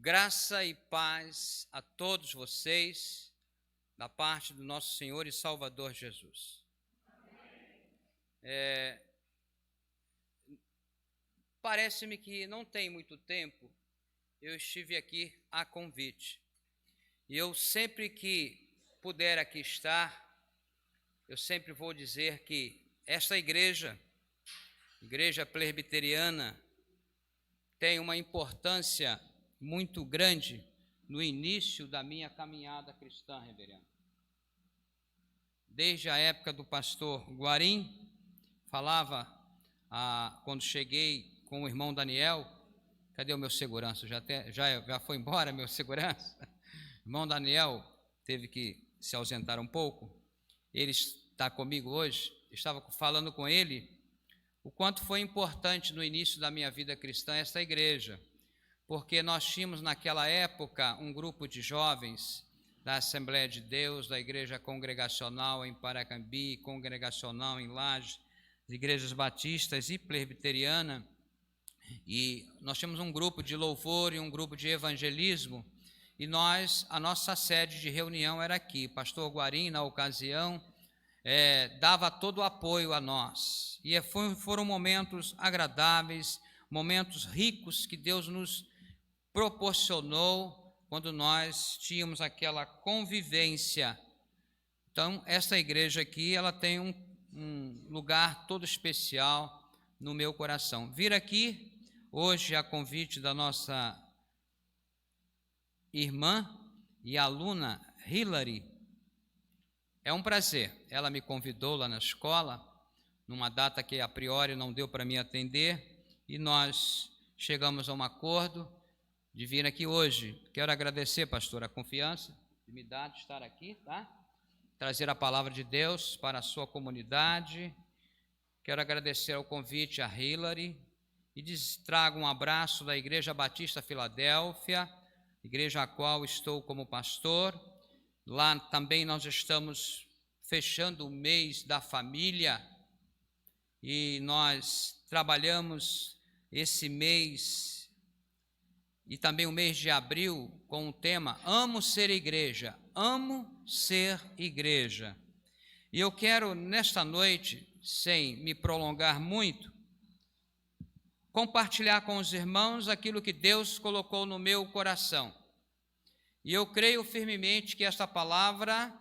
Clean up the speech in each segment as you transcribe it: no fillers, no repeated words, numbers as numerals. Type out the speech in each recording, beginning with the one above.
Graça e paz a todos vocês, da parte do nosso Senhor e Salvador Jesus. Parece-me que não tem muito tempo, eu estive aqui a convite. E eu sempre que puder aqui estar, eu sempre vou dizer que esta igreja presbiteriana, tem uma importância muito grande no início da minha caminhada cristã, reverendo. Desde a época do pastor Guarim, falava, quando cheguei com o irmão Daniel, cadê o meu segurança? Já foi embora meu segurança? O irmão Daniel teve que se ausentar um pouco, ele está comigo hoje, estava falando com ele, o quanto foi importante no início da minha vida cristã esta igreja, porque nós tínhamos naquela época um grupo de jovens da Assembleia de Deus, da Igreja Congregacional em Paracambi, Congregacional em Lages, igrejas batistas e presbiteriana, e nós tínhamos um grupo de louvor e um grupo de evangelismo, e a nossa sede de reunião era aqui. O pastor Guarim, na ocasião, dava todo o apoio a nós, e foram momentos agradáveis, momentos ricos que Deus nos proporcionou quando nós tínhamos aquela convivência. Então, essa igreja aqui, ela tem um lugar todo especial no meu coração. Vir aqui hoje a convite da nossa irmã e aluna Hilary, é um prazer. Ela me convidou lá na escola, numa data que a priori não deu para me atender, e nós chegamos a um acordo de vir aqui hoje. Quero agradecer, pastor, a confiança de me dar de estar aqui, tá? Trazer a palavra de Deus para a sua comunidade. Quero agradecer ao convite a Hilary e trago um abraço da Igreja Batista Filadélfia, igreja a qual estou como pastor. Lá também nós estamos fechando o mês da família e nós trabalhamos esse mês e também o mês de abril com o tema Amo Ser Igreja, Amo Ser Igreja. E eu quero nesta noite, sem me prolongar muito, compartilhar com os irmãos aquilo que Deus colocou no meu coração. E eu creio firmemente que esta palavra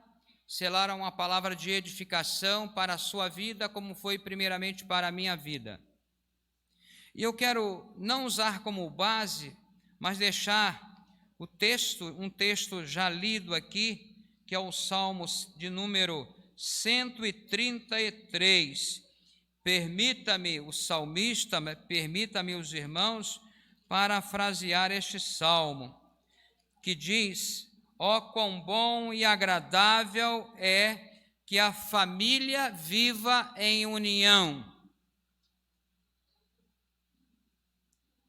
será uma palavra de edificação para a sua vida, como foi primeiramente para a minha vida. E eu quero não usar como base, mas deixar um texto já lido aqui, que é o Salmo de número 133. Permita-me, o salmista, permita-me os irmãos, parafrasear este salmo, que diz: ó quão bom e agradável é que a família viva em união.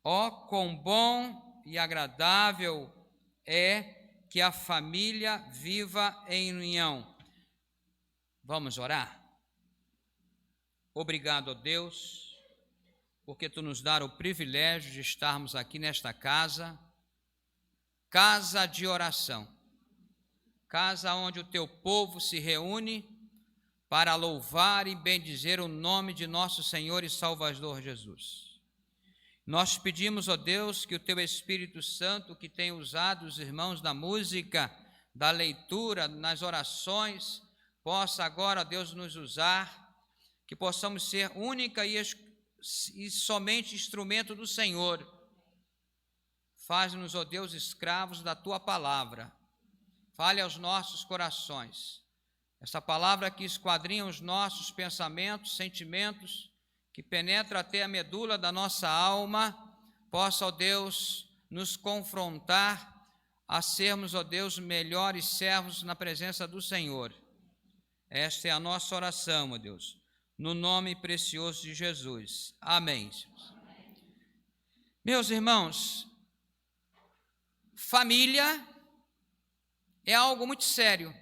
Ó quão bom e agradável é que a família viva em união. Vamos orar? Obrigado a Deus, porque Tu nos dá o privilégio de estarmos aqui nesta casa de oração, casa onde o Teu povo se reúne para louvar e bendizer o nome de nosso Senhor e Salvador Jesus. Nós pedimos, ó Deus, que o Teu Espírito Santo, que tem usado os irmãos da música, da leitura, nas orações, possa agora, ó Deus, nos usar, que possamos ser única e somente instrumento do Senhor. Faz-nos, ó Deus, escravos da Tua palavra. Fale aos nossos corações. Essa palavra que esquadrinha os nossos pensamentos, sentimentos, que penetra até a medula da nossa alma, possa, ó Deus, nos confrontar a sermos, ó Deus, melhores servos na presença do Senhor. Esta é a nossa oração, ó Deus, no nome precioso de Jesus. Amém. Meus irmãos, família é algo muito sério.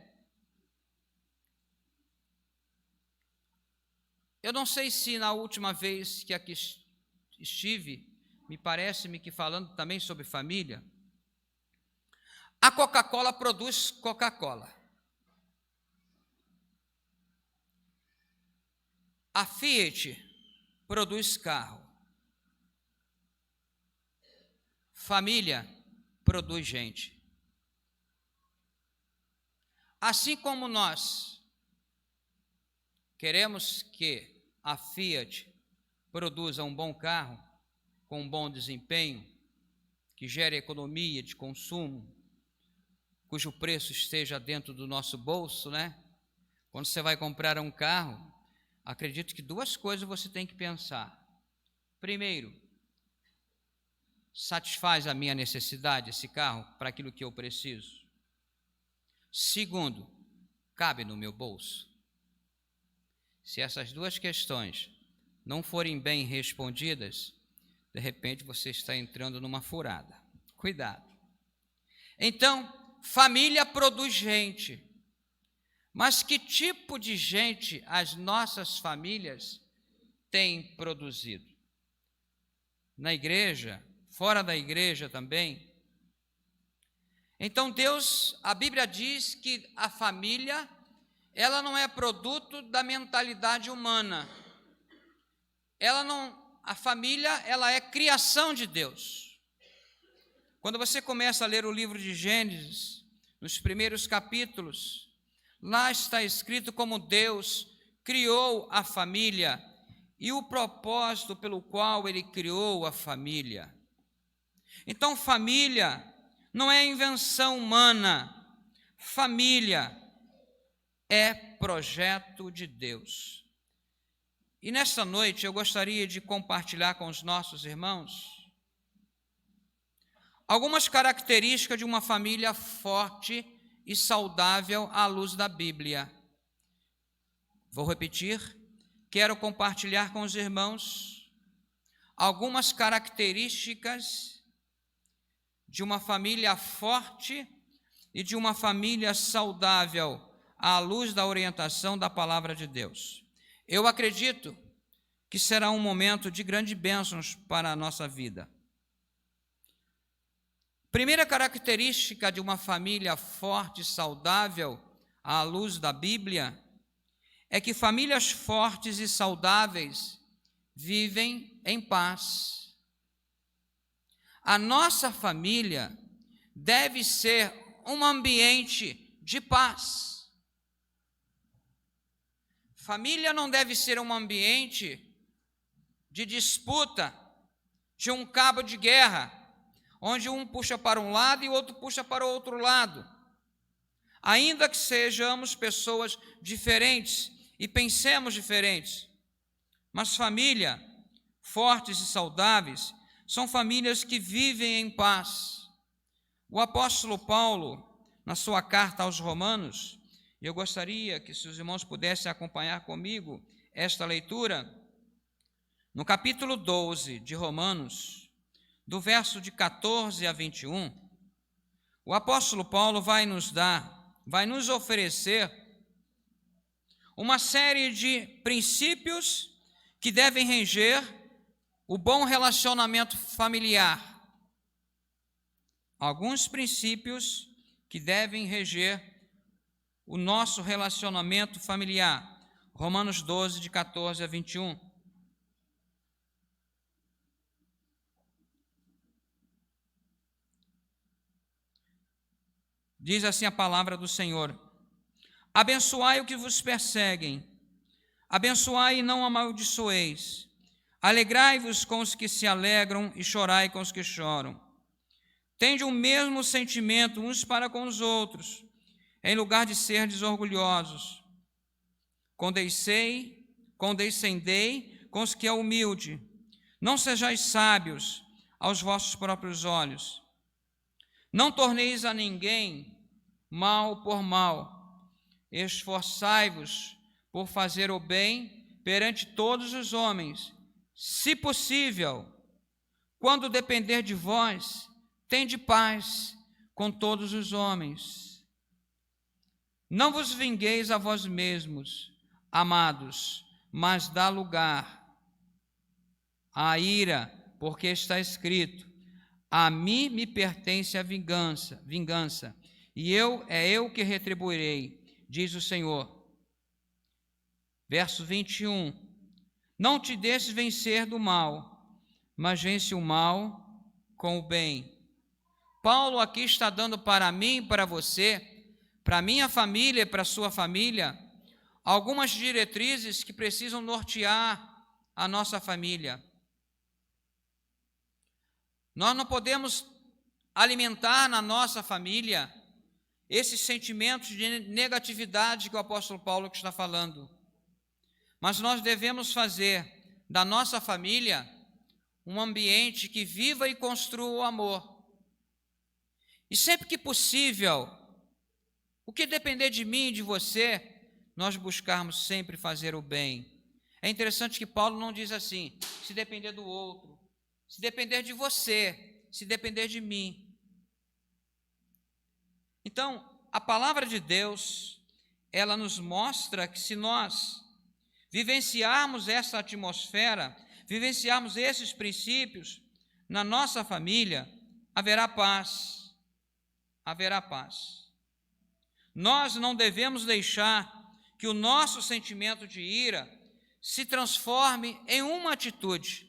Eu não sei se na última vez que aqui estive, me parece-me que falando também sobre família, A Coca-Cola produz Coca-Cola. A Fiat produz carro. Família produz gente. Assim como nós queremos que a Fiat produza um bom carro, com um bom desempenho, que gere economia de consumo, cujo preço esteja dentro do nosso bolso, né? Quando você vai comprar um carro, acredito que duas coisas você tem que pensar. Primeiro, satisfaz a minha necessidade esse carro para aquilo que eu preciso? Segundo, cabe no meu bolso? Se essas duas questões não forem bem respondidas, de repente você está entrando numa furada. Cuidado. Então, família produz gente. Mas que tipo de gente as nossas famílias têm produzido? Na igreja, fora da igreja também. Então a Bíblia diz que a família, ela não é produto da mentalidade humana. A família, ela é criação de Deus. Quando você começa a ler o livro de Gênesis, nos primeiros capítulos, lá está escrito como Deus criou a família e o propósito pelo qual Ele criou a família. Então, família não é invenção humana, família é projeto de Deus. E nesta noite eu gostaria de compartilhar com os nossos irmãos algumas características de uma família forte e saudável à luz da Bíblia. Vou repetir, quero compartilhar com os irmãos algumas características de uma família forte e de uma família saudável à luz da orientação da palavra de Deus. Eu acredito que será um momento de grandes bênçãos para a nossa vida. Primeira característica de uma família forte e saudável à luz da Bíblia é que famílias fortes e saudáveis vivem em paz. A nossa família deve ser um ambiente de paz. Família não deve ser um ambiente de disputa, de um cabo de guerra, onde um puxa para um lado e o outro puxa para o outro lado. Ainda que sejamos pessoas diferentes e pensemos diferentes, mas família fortes e saudáveis são famílias que vivem em paz. O apóstolo Paulo, na sua carta aos Romanos, eu gostaria que se os irmãos pudessem acompanhar comigo esta leitura, no capítulo 12 de Romanos, do verso de 14 a 21, o apóstolo Paulo vai nos oferecer uma série de princípios que devem reger o bom relacionamento familiar. Alguns princípios que devem reger o nosso relacionamento familiar. Romanos 12, de 14 a 21. Diz assim a palavra do Senhor: abençoai o que vos perseguem, abençoai e não amaldiçoeis, alegrai-vos com os que se alegram e chorai com os que choram. Tende o mesmo sentimento uns para com os outros, em lugar de serdes orgulhosos. Condescendei com os que é humilde, não sejais sábios aos vossos próprios olhos. Não torneis a ninguém mal por mal, esforçai-vos por fazer o bem perante todos os homens. Se possível, quando depender de vós, tende paz com todos os homens. Não vos vingueis a vós mesmos, amados, mas dá lugar à ira, porque está escrito: A mim me pertence a vingança, e eu que retribuirei, diz o Senhor. Verso 21. Não te deixes vencer do mal, mas vence o mal com o bem. Paulo aqui está dando para mim e para você, para minha família e para a sua família, algumas diretrizes que precisam nortear a nossa família. Nós não podemos alimentar na nossa família esses sentimentos de negatividade que o apóstolo Paulo está falando. Mas nós devemos fazer da nossa família um ambiente que viva e construa o amor. E sempre que possível, o que depender de mim e de você, nós buscarmos sempre fazer o bem. É interessante que Paulo não diz assim, se depender do outro, se depender de você, se depender de mim. Então, a palavra de Deus, ela nos mostra que se nós vivenciarmos essa atmosfera, vivenciarmos esses princípios na nossa família, haverá paz. Haverá paz. Nós não devemos deixar que o nosso sentimento de ira se transforme em uma atitude.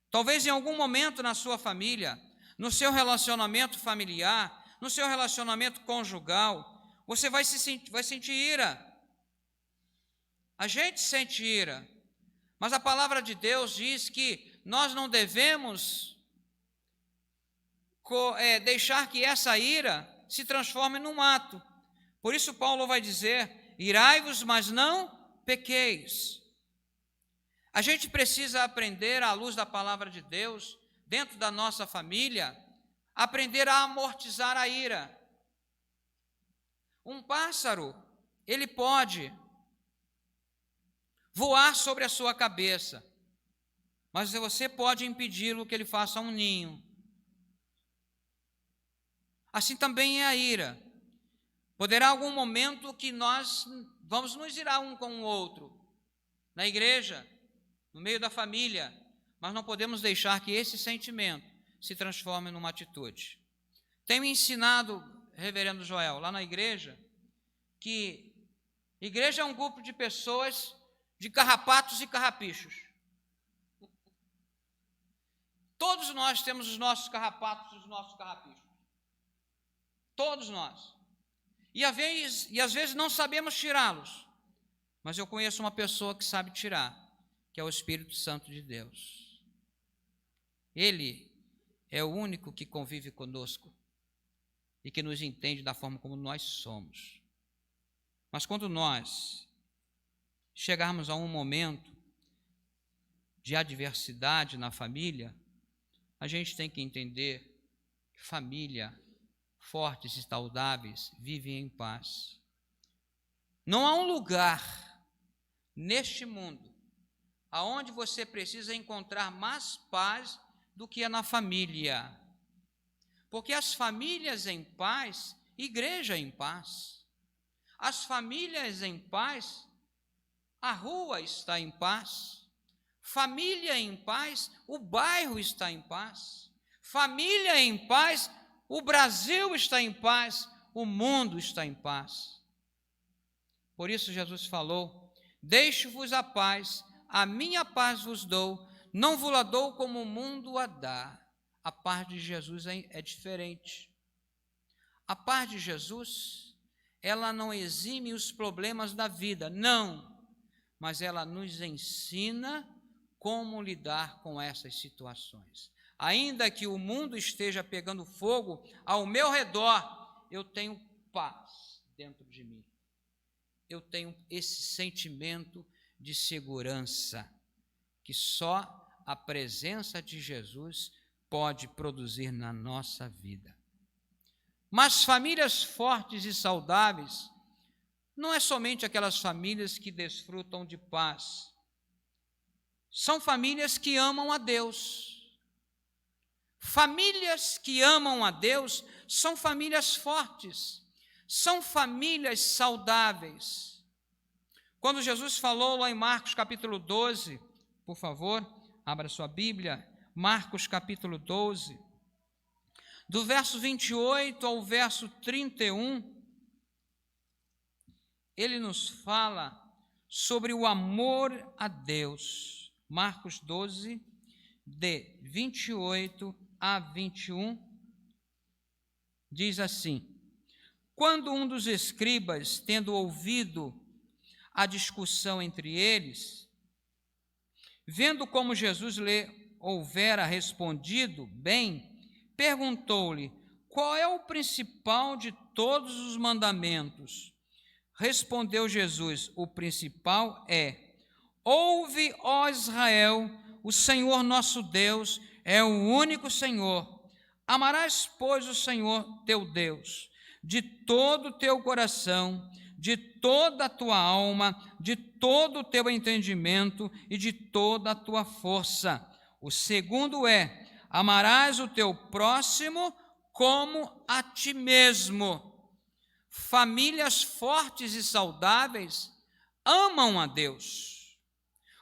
Talvez em algum momento na sua família, no seu relacionamento familiar, no seu relacionamento conjugal, você vai sentir ira. A gente sente ira, mas a palavra de Deus diz que nós não devemos deixar que essa ira se transforme num ato. Por isso Paulo vai dizer, irai-vos, mas não pequeis. A gente precisa aprender, à luz da palavra de Deus, dentro da nossa família, aprender a amortizar a ira. Um pássaro, ele pode voar sobre a sua cabeça, mas você pode impedi-lo que ele faça um ninho. Assim também é a ira. Poderá algum momento que nós vamos nos irar um com o outro, na igreja, no meio da família, mas não podemos deixar que esse sentimento se transforme numa atitude. Tenho ensinado, reverendo Joel, lá na igreja, que igreja é um grupo de pessoas de carrapatos e carrapichos. Todos nós temos os nossos carrapatos e os nossos carrapichos. Todos nós. E às vezes não sabemos tirá-los. Mas eu conheço uma pessoa que sabe tirar, que é o Espírito Santo de Deus. Ele é o único que convive conosco e que nos entende da forma como nós somos. Mas quando nós chegarmos a um momento de adversidade na família, a gente tem que entender que família fortes e saudáveis vivem em paz. Não há um lugar neste mundo aonde você precisa encontrar mais paz do que é na família. Porque as famílias em paz, igreja em paz. As famílias em paz, a rua está em paz. Família em paz, o bairro está em paz. Família em paz, o Brasil está em paz, o mundo está em paz. Por isso Jesus falou, deixo-vos a paz, a minha paz vos dou, não vos la dou como o mundo a dá. A paz de Jesus é diferente. A paz de Jesus, ela não exime os problemas da vida, não, mas ela nos ensina como lidar com essas situações. Ainda que o mundo esteja pegando fogo ao meu redor, eu tenho paz dentro de mim. Eu tenho esse sentimento de segurança que só a presença de Jesus pode produzir na nossa vida. Mas famílias fortes e saudáveis não é somente aquelas famílias que desfrutam de paz. São famílias que amam a Deus. Famílias que amam a Deus são famílias fortes, são famílias saudáveis. Quando Jesus falou lá em Marcos capítulo 12, por favor, abra sua Bíblia, Marcos capítulo 12. Do verso 28 ao verso 31, ele nos fala sobre o amor a Deus. Marcos 12, de 28 a 21, diz assim: quando um dos escribas, tendo ouvido a discussão entre eles, vendo como Jesus lhe houvera respondido bem, perguntou-lhe: qual é o principal de todos os mandamentos? Respondeu Jesus: o principal é: ouve, ó Israel, o Senhor nosso Deus é o único Senhor. Amarás, pois, o Senhor teu Deus de todo o teu coração, de toda a tua alma, de todo o teu entendimento e de toda a tua força. O segundo é: amarás o teu próximo como a ti mesmo. Famílias fortes e saudáveis amam a Deus.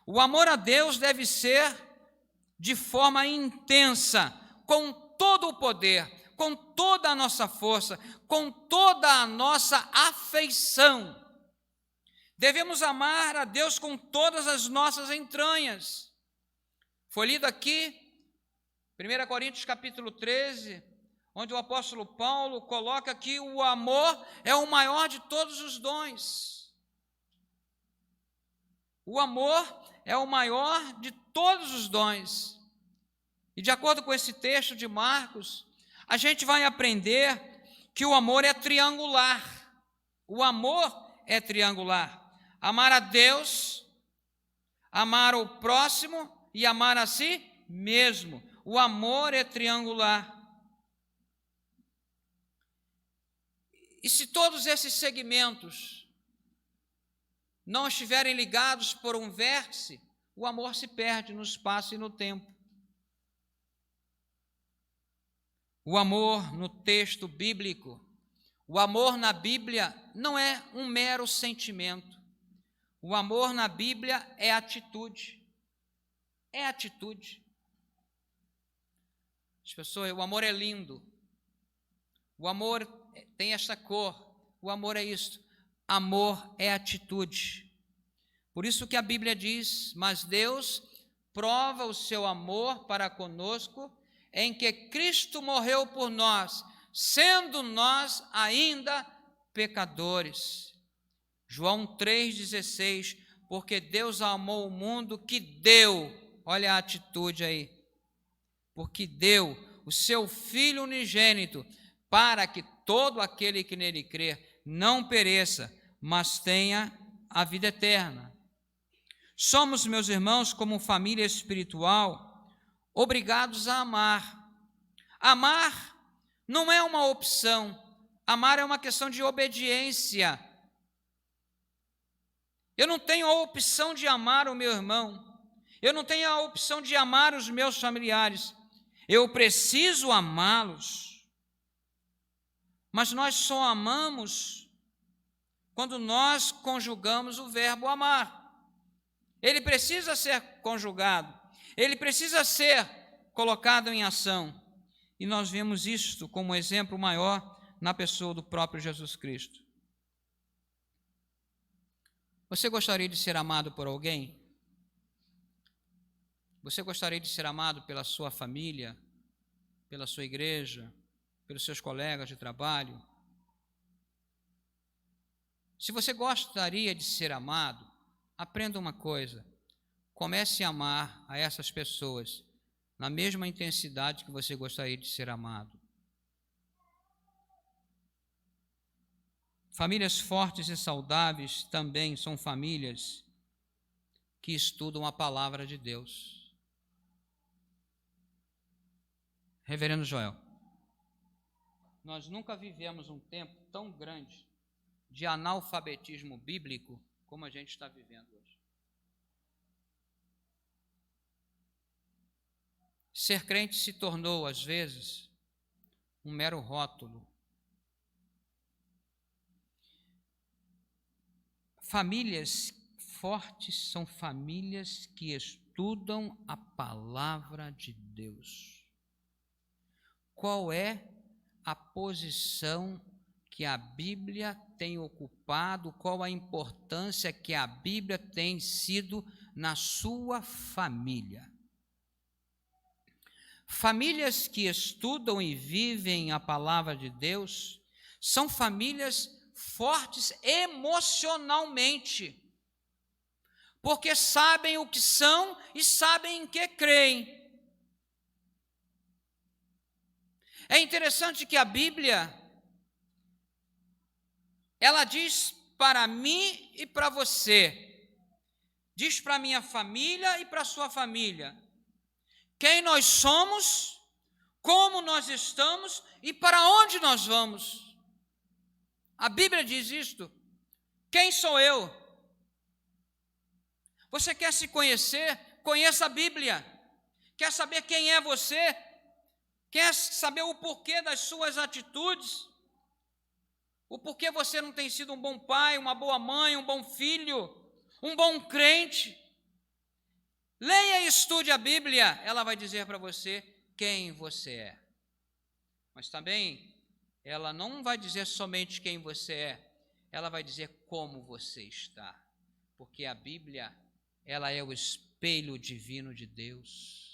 O amor a Deus deve ser de forma intensa, com todo o poder, com toda a nossa força, com toda a nossa afeição. Devemos amar a Deus com todas as nossas entranhas. Foi lido aqui, 1 Coríntios capítulo 13, onde o apóstolo Paulo coloca que o amor é o maior de todos os dons. O amor é o maior de todos os dons. E de acordo com esse texto de Marcos, a gente vai aprender que o amor é triangular. O amor é triangular. Amar a Deus, amar o próximo e amar a si mesmo. O amor é triangular. E se todos esses segmentos não estiverem ligados por um vértice, o amor se perde no espaço e no tempo. O amor no texto bíblico, o amor na Bíblia não é um mero sentimento. O amor na Bíblia é atitude. É atitude. As pessoas, o amor é lindo. O amor tem esta cor. O amor é isto. Amor é atitude. Por isso que a Bíblia diz: mas Deus prova o seu amor para conosco em que Cristo morreu por nós, sendo nós ainda pecadores. João 3,16, porque Deus amou o mundo que deu, olha a atitude aí, porque deu o seu Filho unigênito, para que todo aquele que nele crer não pereça, mas tenha a vida eterna. Somos, meus irmãos, como família espiritual, obrigados a amar. Amar não é uma opção, amar é uma questão de obediência. Eu não tenho a opção de amar o meu irmão, eu não tenho a opção de amar os meus familiares, eu preciso amá-los. Mas nós só amamos quando nós conjugamos o verbo amar. Ele precisa ser conjugado, ele precisa ser colocado em ação. E nós vemos isto como exemplo maior na pessoa do próprio Jesus Cristo. Você gostaria de ser amado por alguém? Você gostaria de ser amado pela sua família, pela sua igreja, pelos seus colegas de trabalho? Se você gostaria de ser amado, aprenda uma coisa: comece a amar a essas pessoas na mesma intensidade que você gostaria de ser amado. Famílias fortes e saudáveis também são famílias que estudam a palavra de Deus. Reverendo Joel, nós nunca vivemos um tempo tão grande de analfabetismo bíblico como a gente está vivendo hoje. Ser crente se tornou, às vezes, um mero rótulo. Famílias fortes são famílias que estudam a palavra de Deus. Qual é a posição que a Bíblia tem ocupado, qual a importância que a Bíblia tem sido na sua família. Famílias que estudam e vivem a palavra de Deus são famílias fortes emocionalmente, porque sabem o que são e sabem em que creem. É interessante que a Bíblia, ela diz para mim e para você, diz para a minha família e para a sua família, quem nós somos, como nós estamos e para onde nós vamos. A Bíblia diz isto. Quem sou eu? Você quer se conhecer? Conheça a Bíblia. Quer saber quem é você? Quer saber o porquê das suas atitudes? O porquê você não tem sido um bom pai, uma boa mãe, um bom filho, um bom crente? Leia e estude a Bíblia, ela vai dizer para você quem você é. Mas também, ela não vai dizer somente quem você é, ela vai dizer como você está. Porque a Bíblia, ela é o espelho divino de Deus.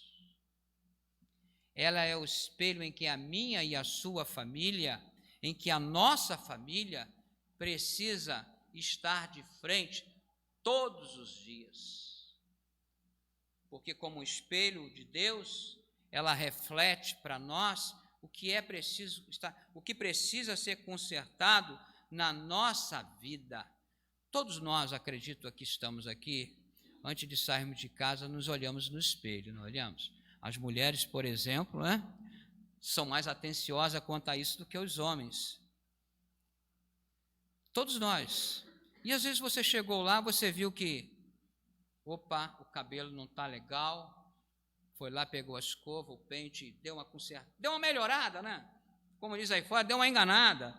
Ela é o espelho em que a minha e a sua família, em que a nossa família precisa estar de frente todos os dias. Porque como espelho de Deus, ela reflete para nós o que é preciso estar, o que precisa ser consertado na nossa vida. Todos nós, acredito, que estamos aqui, antes de sairmos de casa, nos olhamos no espelho, não olhamos? As mulheres, por exemplo, né, são mais atenciosas quanto a isso do que os homens. Todos nós. E às vezes você chegou lá, você viu que opa, o cabelo não está legal, foi lá, pegou a escova, o pente, deu uma consertada, deu uma melhorada, né? Como diz aí fora, deu uma enganada.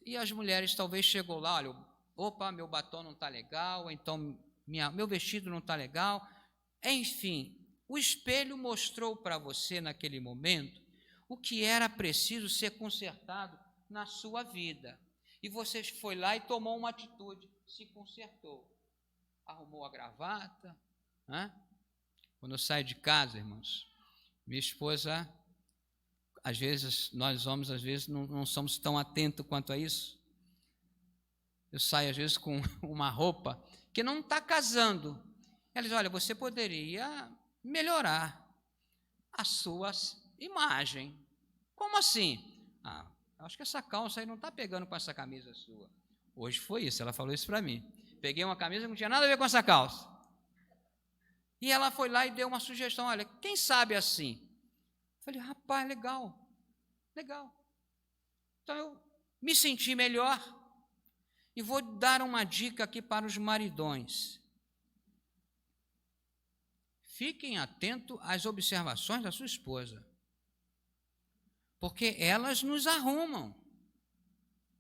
E as mulheres talvez chegou lá, olha, opa, meu batom não está legal, então meu vestido não está legal. Enfim, o espelho mostrou para você naquele momento o que era preciso ser consertado na sua vida. E você foi lá e tomou uma atitude, se consertou. Arrumou a gravata, né? Quando eu saio de casa, irmãos, minha esposa, às vezes, nós homens, às vezes, não somos tão atentos quanto a isso. Eu saio, às vezes, com uma roupa que não está casando. Ela diz, olha, você poderia melhorar a sua imagem. Como assim? Acho que essa calça aí não está pegando com essa camisa sua. Hoje foi isso, ela falou isso para mim. Peguei uma camisa que não tinha nada a ver com essa calça. E ela foi lá e deu uma sugestão, olha, quem sabe assim? Falei, rapaz, legal. Então eu me senti melhor. E vou dar uma dica aqui para os maridões. Fiquem atentos às observações da sua esposa. Porque elas nos arrumam.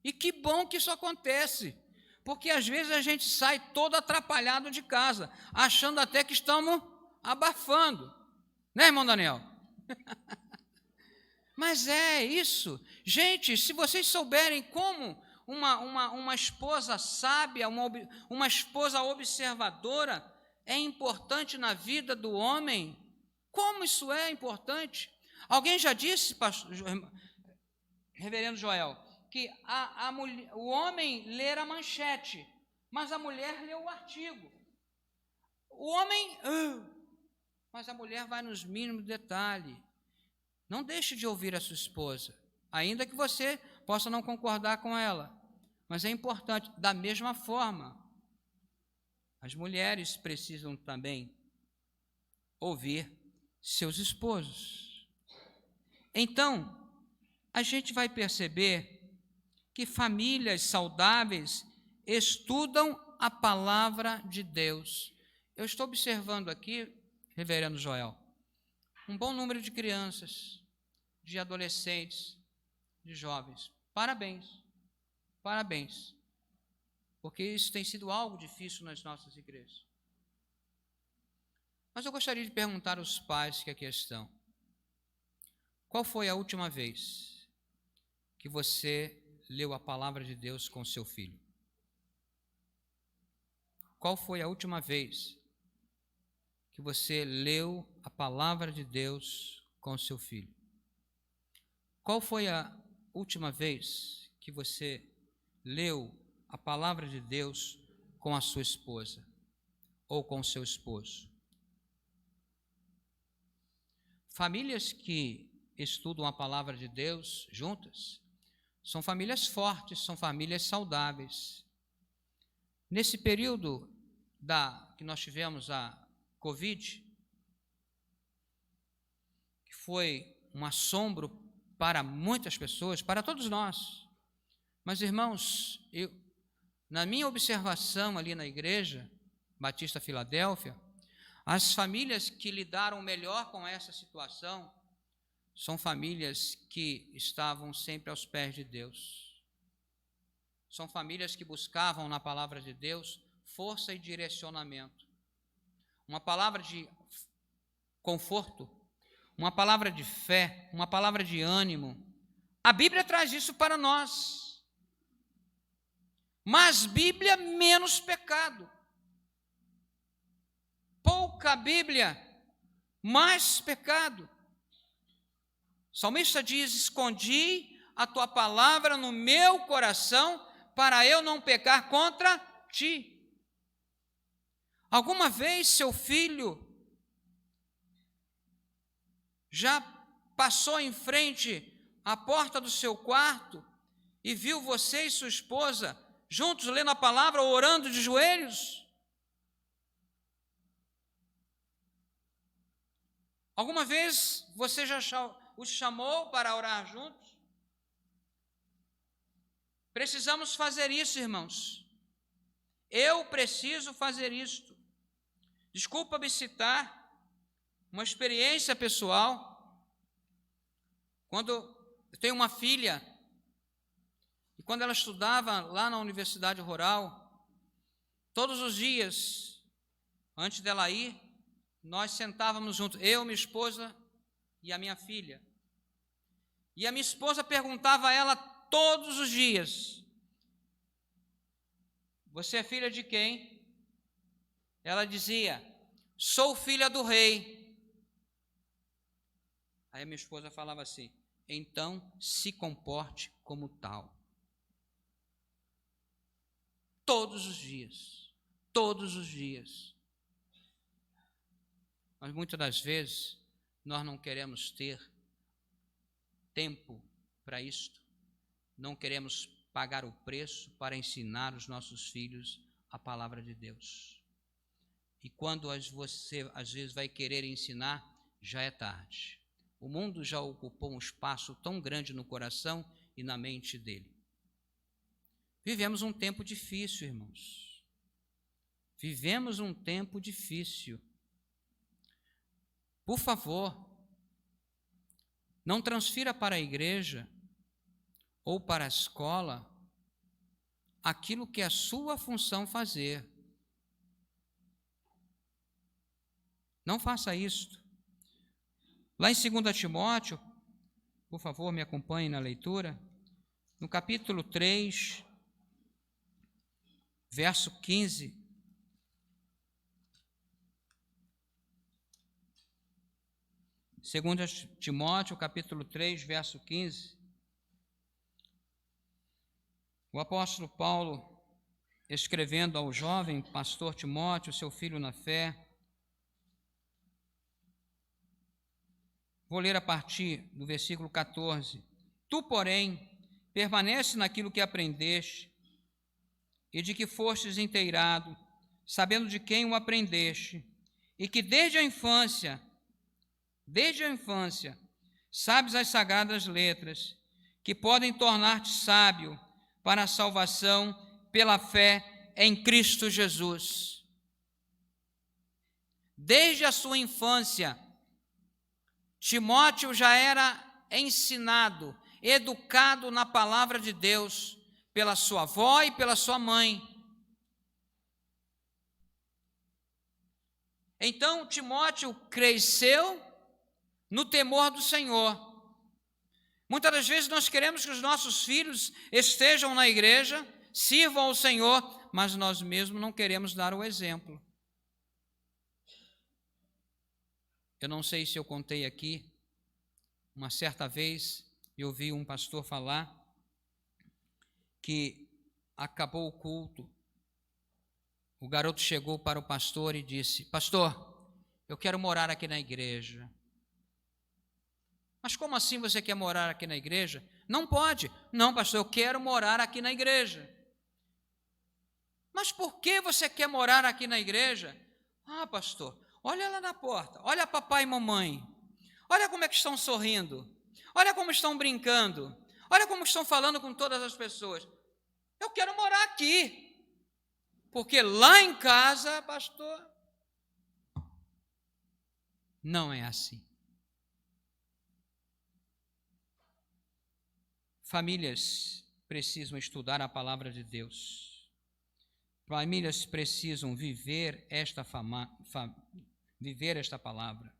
E que bom que isso acontece. Porque às vezes a gente sai todo atrapalhado de casa, achando até que estamos abafando. Né, irmão Daniel? Mas é isso. Gente, se vocês souberem como uma esposa sábia, uma esposa observadora é importante na vida do homem, como isso é importante? Alguém já disse, reverendo Joel, que o homem lê a manchete, mas a mulher lê o artigo. O homem, mas a mulher vai nos mínimos detalhes. Não deixe de ouvir a sua esposa, ainda que você possa não concordar com ela, mas é importante. Da mesma forma, as mulheres precisam também ouvir seus esposos. Então, a gente vai perceber que famílias saudáveis estudam a palavra de Deus. Eu estou observando aqui, reverendo Joel, um bom número de crianças, de adolescentes, de jovens. Parabéns, porque isso tem sido algo difícil nas nossas igrejas. Mas eu gostaria de perguntar aos pais que aqui estão, Qual foi a última vez que você leu a palavra de Deus com seu filho? Qual foi a última vez que você leu a palavra de Deus com seu filho? Qual foi a última vez que você leu a palavra de Deus com a sua esposa ou com seu esposo? Famílias que estudam a palavra de Deus juntas são famílias fortes, são famílias saudáveis. Nesse período que nós tivemos a Covid, que foi um assombro para muitas pessoas, para todos nós. Mas, irmãos, na minha observação ali na igreja Batista Filadélfia, as famílias que lidaram melhor com essa situação são famílias que estavam sempre aos pés de Deus. São famílias que buscavam na palavra de Deus força e direcionamento. Uma palavra de conforto, uma palavra de fé, uma palavra de ânimo. A Bíblia traz isso para nós. Mais Bíblia, menos pecado. Pouca Bíblia, mais pecado. O salmista diz: escondi a tua palavra no meu coração para eu não pecar contra ti. Alguma vez seu filho já passou em frente à porta do seu quarto e viu você e sua esposa juntos lendo a palavra ou orando de joelhos? Alguma vez você já os chamou para orar juntos? Precisamos fazer isso, irmãos. Eu preciso fazer isto. Desculpa-me citar uma experiência pessoal. Quando eu tenho uma filha, e quando ela estudava lá na Universidade Rural, todos os dias, antes dela ir, nós sentávamos juntos, eu, minha esposa e a minha filha. E a minha esposa perguntava a ela todos os dias: você é filha de quem? Ela dizia: sou filha do rei. Aí a minha esposa falava assim: então se comporte como tal. Todos os dias, todos os dias. Mas muitas das vezes nós não queremos ter tempo para isto, não queremos pagar o preço para ensinar os nossos filhos a palavra de Deus. E quando você às vezes vai querer ensinar, já é tarde. O mundo já ocupou um espaço tão grande no coração e na mente dele. Vivemos um tempo difícil, irmãos. Vivemos um tempo difícil. Por favor, não transfira para a igreja ou para a escola aquilo que é a sua função fazer. Não faça isto. Lá em 2 Timóteo, por favor, me acompanhe na leitura, no capítulo 3, verso 15. 2 Timóteo, capítulo 3, verso 15. O apóstolo Paulo, escrevendo ao jovem pastor Timóteo, seu filho na fé, vou ler a partir do versículo 14. Tu, porém, permanece naquilo que aprendeste e de que fostes inteirado, sabendo de quem o aprendeste, e que desde a infância, sabes as sagradas letras, que podem tornar-te sábio para a salvação pela fé em Cristo Jesus. Desde a sua infância, Timóteo já era ensinado, educado na palavra de Deus, pela sua avó e pela sua mãe. Então, Timóteo cresceu no temor do Senhor. Muitas das vezes nós queremos que os nossos filhos estejam na igreja, sirvam ao Senhor, mas nós mesmos não queremos dar o exemplo. Eu não sei se eu contei aqui, uma certa vez eu ouvi um pastor falar que acabou o culto, o garoto chegou para o pastor e disse: pastor, eu quero morar aqui na igreja. Mas como assim você quer morar aqui na igreja? Não pode. Não, pastor, eu quero morar aqui na igreja. Mas por que você quer morar aqui na igreja? Ah, pastor, olha lá na porta, olha papai e mamãe, olha como é que estão sorrindo, olha como estão brincando, olha como estão falando com todas as pessoas. Eu quero morar aqui, porque lá em casa, pastor, não é assim. Famílias precisam estudar a palavra de Deus. Famílias precisam viver esta palavra.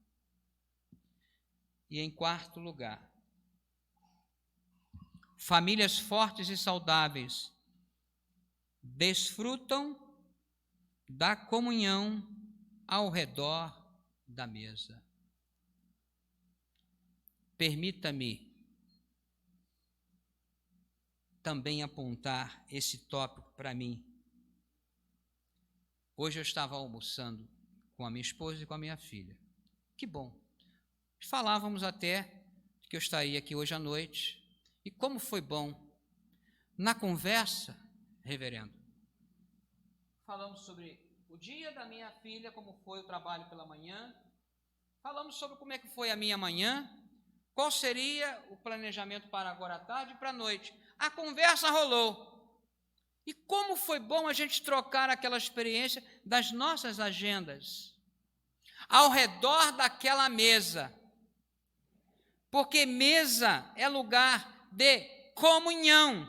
E em quarto lugar, famílias fortes e saudáveis desfrutam da comunhão ao redor da mesa. Permita-me também apontar esse tópico para mim. Hoje eu estava almoçando com a minha esposa e com a minha filha. Que bom. Falávamos até que eu estaria aqui hoje à noite. E como foi bom. Na conversa, reverendo, falamos sobre o dia da minha filha, como foi o trabalho pela manhã. Falamos sobre como é que foi a minha manhã. Qual seria o planejamento para agora à tarde e para a noite. A conversa rolou. E como foi bom a gente trocar aquela experiência das nossas agendas ao redor daquela mesa. Porque mesa é lugar de comunhão.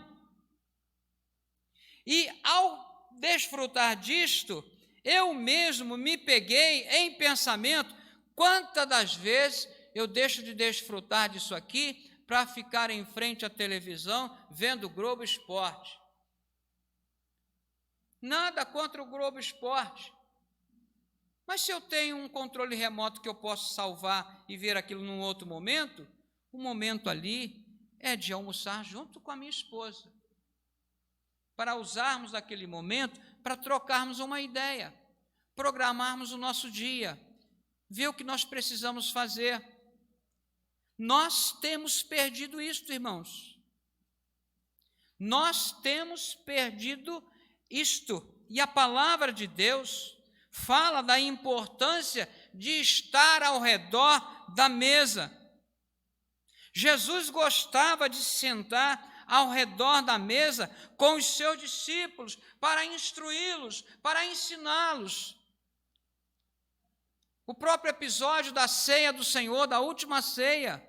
E ao desfrutar disto, eu mesmo me peguei em pensamento, quantas das vezes eu deixo de desfrutar disso aqui para ficar em frente à televisão vendo o Globo Esporte. Nada contra o Globo Esporte. Mas se eu tenho um controle remoto que eu posso salvar e ver aquilo num outro momento, o momento ali é de almoçar junto com a minha esposa. Para usarmos aquele momento para trocarmos uma ideia, programarmos o nosso dia, ver o que nós precisamos fazer. Nós temos perdido isto, irmãos. Nós temos perdido isto. E a palavra de Deus fala da importância de estar ao redor da mesa. Jesus gostava de sentar ao redor da mesa com os seus discípulos para instruí-los, para ensiná-los. O próprio episódio da ceia do Senhor, da última ceia.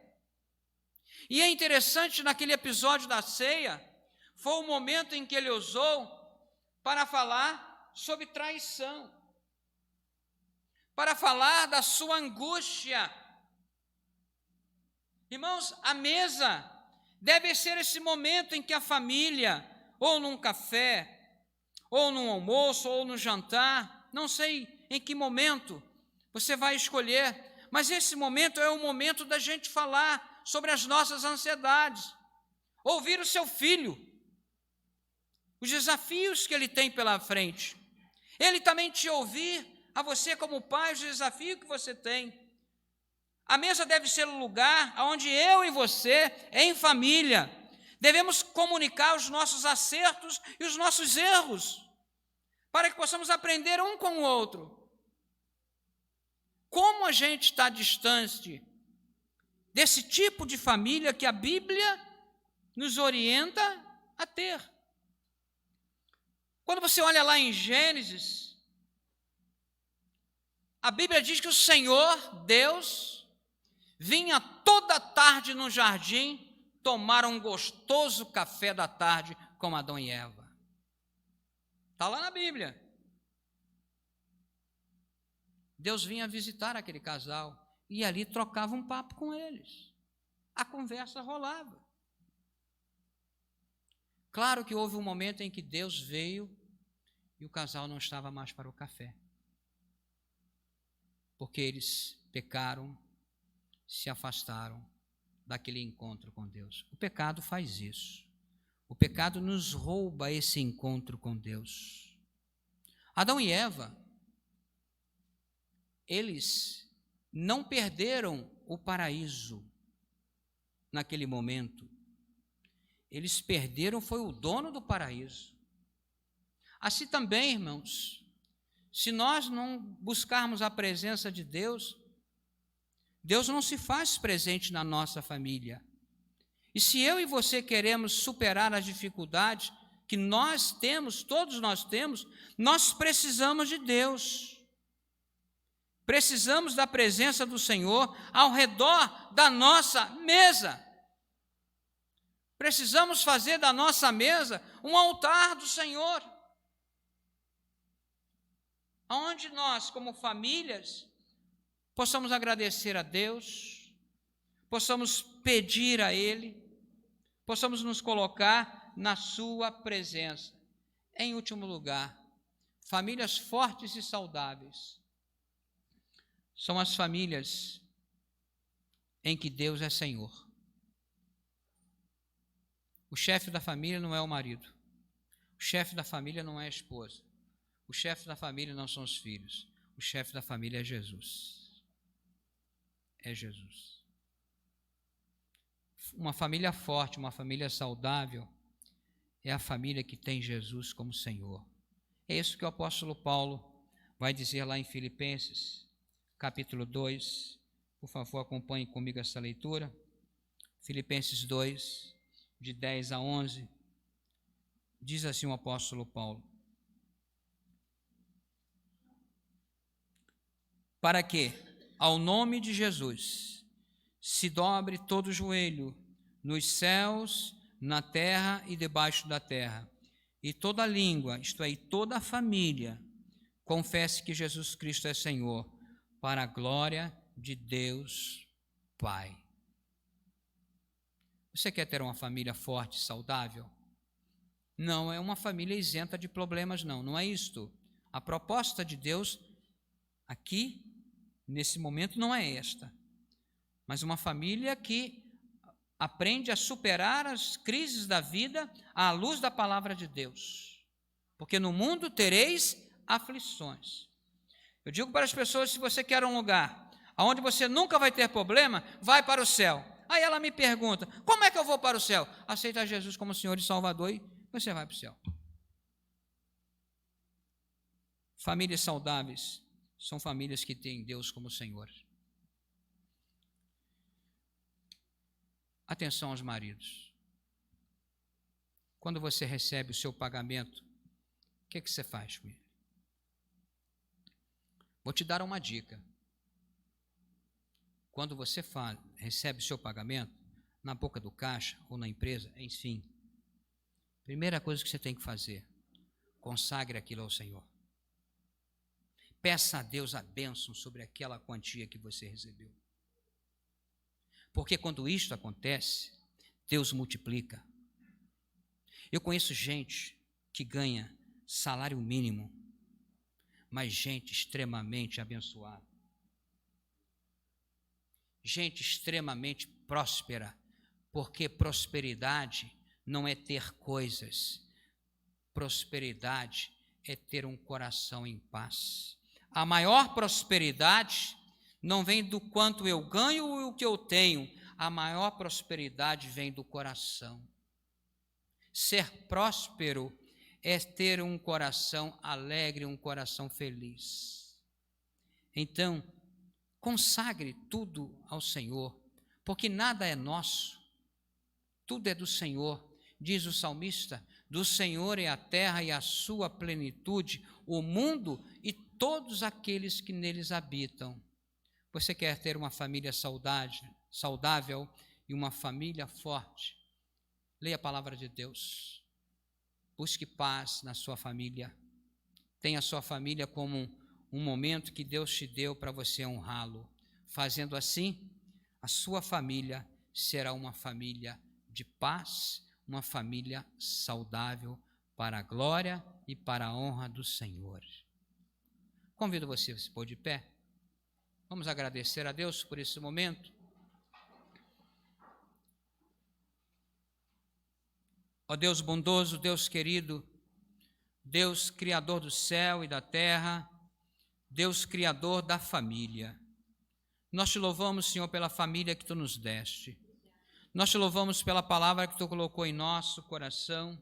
E é interessante, naquele episódio da ceia, foi o momento em que ele usou para falar sobre traição, para falar da sua angústia. Irmãos, a mesa deve ser esse momento em que a família, ou num café, ou num almoço, ou no jantar, não sei em que momento você vai escolher, mas esse momento é o momento da gente falar sobre as nossas ansiedades, ouvir o seu filho, os desafios que ele tem pela frente, ele também te ouvir, a você como pai, os desafios que você tem. A mesa deve ser o lugar onde eu e você, em família, devemos comunicar os nossos acertos e os nossos erros, para que possamos aprender um com o outro. Como a gente está distante desse tipo de família que a Bíblia nos orienta a ter. Quando você olha lá em Gênesis, a Bíblia diz que o Senhor, Deus, vinha toda tarde no jardim tomar um gostoso café da tarde com Adão e Eva. Está lá na Bíblia. Deus vinha visitar aquele casal e ali trocava um papo com eles. a conversa rolava. Claro que houve um momento em que Deus veio e o casal não estava mais para o café, porque eles pecaram, se afastaram daquele encontro com Deus. O pecado faz isso. O pecado nos rouba esse encontro com Deus. Adão e Eva, eles não perderam o paraíso naquele momento. Eles perderam, foi o dono do paraíso. Assim também, irmãos, se nós não buscarmos a presença de Deus, Deus não se faz presente na nossa família. E se eu e você queremos superar as dificuldades que nós temos, todos nós temos, nós precisamos de Deus. Precisamos da presença do Senhor ao redor da nossa mesa. Precisamos fazer da nossa mesa um altar do Senhor, onde nós, como famílias, possamos agradecer a Deus, possamos pedir a Ele, possamos nos colocar na sua presença. Em último lugar, famílias fortes e saudáveis são as famílias em que Deus é Senhor. O chefe da família não é o marido, o chefe da família não é a esposa, o chefe da família não são os filhos, o chefe da família é Jesus. É Jesus. Uma família forte, uma família saudável, é a família que tem Jesus como Senhor. É isso que o apóstolo Paulo vai dizer lá em Filipenses, capítulo 2. Por favor, acompanhe comigo essa leitura. Filipenses 2, de 10 a 11. Diz assim o apóstolo Paulo: para que, ao nome de Jesus, se dobre todo o joelho, nos céus, na terra e debaixo da terra, e toda língua, isto é, e toda a família, confesse que Jesus Cristo é Senhor, para a glória de Deus Pai. Você quer ter uma família forte, saudável? Não é uma família isenta de problemas, não é isto. A proposta de Deus aqui, nesse momento, não é esta, mas uma família que aprende a superar as crises da vida à luz da palavra de Deus. Porque no mundo tereis aflições. Eu digo para as pessoas, se você quer um lugar onde você nunca vai ter problema, vai para o céu. Aí ela me pergunta, como é que eu vou para o céu? Aceita Jesus como Senhor e Salvador e você vai para o céu. Famílias saudáveis são famílias que têm Deus como Senhor. Atenção aos maridos. Quando você recebe o seu pagamento, o que você faz com ele? Vou te dar uma dica. Quando você recebe o seu pagamento, na boca do caixa ou na empresa, enfim, primeira coisa que você tem que fazer, consagre aquilo ao Senhor. Peça a Deus a bênção sobre aquela quantia que você recebeu. Porque quando isto acontece, Deus multiplica. Eu conheço gente que ganha salário mínimo, mas gente extremamente abençoada. Gente extremamente próspera, porque prosperidade não é ter coisas, prosperidade é ter um coração em paz. A maior prosperidade não vem do quanto eu ganho ou o que eu tenho, a maior prosperidade vem do coração. Ser próspero é ter um coração alegre, um coração feliz. Então, consagre tudo ao Senhor, porque nada é nosso, tudo é do Senhor. Diz o salmista, do Senhor é a terra e a sua plenitude, o mundo e todos aqueles que neles habitam. Você quer ter uma família saudável e uma família forte? Leia a palavra de Deus. Busque paz na sua família. Tenha a sua família como um momento que Deus te deu para você honrá-lo. Fazendo assim, a sua família será uma família de paz, uma família saudável para a glória e para a honra do Senhor. Convido você a se pôr de pé. Vamos agradecer a Deus por esse momento. Ó Deus bondoso, Deus querido, Deus criador do céu e da terra, Deus criador da família. Nós te louvamos, Senhor, pela família que Tu nos deste. Nós te louvamos pela palavra que Tu colocou em nosso coração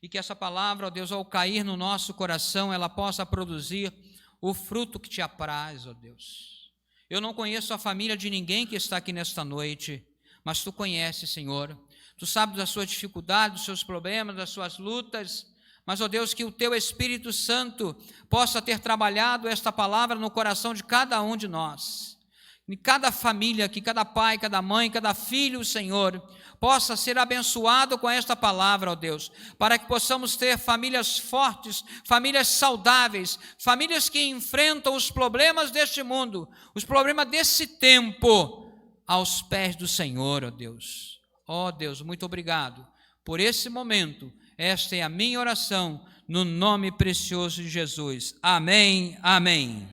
e que essa palavra, ó Deus, ao cair no nosso coração, ela possa produzir o fruto que Te apraz, ó Deus. Eu não conheço a família de ninguém que está aqui nesta noite, mas Tu conheces, Senhor. Tu sabes das suas dificuldades, dos seus problemas, das suas lutas, mas, ó Deus, que o Teu Espírito Santo possa ter trabalhado esta palavra no coração de cada um de nós. Em cada família, que cada pai, cada mãe, cada filho, Senhor, possa ser abençoado com esta palavra, ó Deus, para que possamos ter famílias fortes, famílias saudáveis, famílias que enfrentam os problemas deste mundo, os problemas desse tempo, aos pés do Senhor, ó Deus. Ó Deus, muito obrigado por esse momento. Esta é a minha oração, no nome precioso de Jesus. Amém, amém.